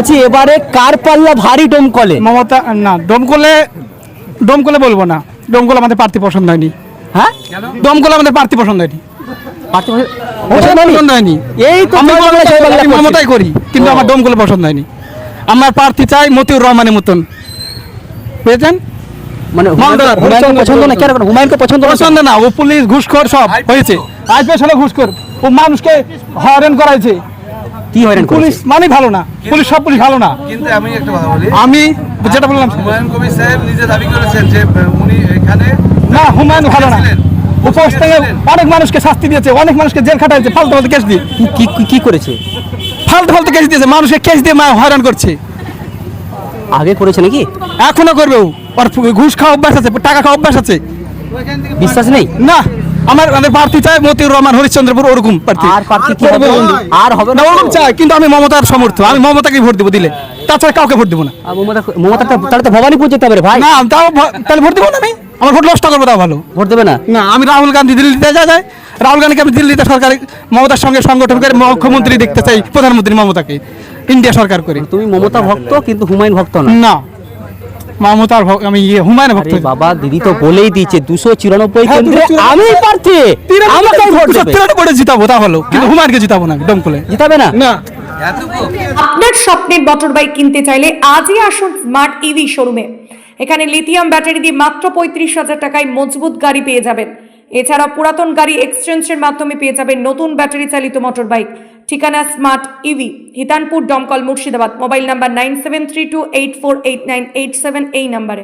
বলছি এবারে কার পাল্লা ভারী দমকলে? মমতা না, দমকলে বলবো না, দমকল আমাদের প্রার্থী পছন্দ হয়নি। হ্যাঁ, দমকল আমাদের প্রার্থী পছন্দ হয়নি, পছন্দ হয়নি। এই তো আমি মমতাই করি, কিন্তু আমার দমকলে পছন্দ হয়নি। আমার প্রার্থী চাই মতিউর রহমানের মতন, বুঝেছেন? মানে হুমায়ুন পছন্দ না, কেন হুমায়ুনকে পছন্দ পছন্দ না, ও পুলিশ ঘুষখোর সব হয়েছে, আইপিএস হলো ঘুষখোর, ও মানুষকে হয়রান করাইছে। কি হয়রান পুলিশ মানে ভালো না, পুলিশ সব পুলিশ ভালো না। কিন্তু আমি একটা কথা বলি, আমি যেটা বললাম, হুমায়ুন কবির সাহেব নিজে দাবি করেছেন যে উনি এখানে না, হুমায়ুন ভালো না, উপোস থেকে অনেক মানুষকে শাস্তি দিয়েছে, অনেক মানুষকে জেল খাটাইছে ফালতু ফালতু কেস দিয়ে। কি করেছে? ফালতু ফালতু কেস দিয়েছে, মানুষকে কেস দিয়ে হয়রান করছে। আগে করেছে নাকি? এখনো করবে ও, আর ঘুষ খাওয়া অভ্যাস আছে, টাকা খাওয়া অভ্যাস আছে। বিশ্বাস নেই না, আমাদের প্রার্থী চাই মতিউর রহমান, হরিশ্চন্দ্রপুর ওরকম প্রার্থী। আর প্রার্থী কি হবে? আর হবে না, না, ওরকম চাই, কিন্তু আমি মমতার সমর্থ, আমি মমতাকে ভোট দেবো দিলে, তাছাড়া কাউকে ভোট দেবো না। মমতা তাহলে তো ভবানীপুর যেতে হবে রে ভাই। না, তাও তাহলে ভোট দেবো না, আমি আমার ভোট নষ্ট করবো, তাও ভালো। ভোট দেবে না? না, আমি রাহুল গান্ধী দিল্লিতে যায়, রাহুল গান্ধীকে আমি দিল্লিতে সরকার মমতার সঙ্গে সংগঠন করে মুখ্যমন্ত্রী দেখতে চাই, প্রধানমন্ত্রী মমতাকে ইন্ডিয়া সরকার করে। তুমি মমতা ভক্ত কিন্তু হুমায়ুন ভক্ত না? না, মমতার আমি হুমায়ুন ভক্ত। আরে বাবা, দিদি তো বলেই দিয়েছে 294 কেন্দ্রে আমি প্রার্থী, আমাকেই ভোট দেবে। 93 জিতাবো, তা হলো, কিন্তু হুমায়ুনকে জিতাবো না, দমকলে জিতাবে না। না। আপনার স্বপ্নের মোটর বাইক কিনতে চাইলে আজই আসুন স্মার্ট ইভি শোরুমে। এখানে লিথিয়াম ব্যাটারি দিয়ে মাত্র 35,000 টাকায় মজবুত গাড়ি পেয়ে যাবেন। এছাড়া পুরাতন গাড়ি এক্সচেঞ্জের মাধ্যমে পেয়ে যাবেন নতুন ব্যাটারি চালিত মোটর বাইক। ঠিকানা স্মার্ট ইভি, হিতানপুর, দমকল, মুর্শিদাবাদ। মোবাইল নাম্বার 9732848987 এই নাম্বারে।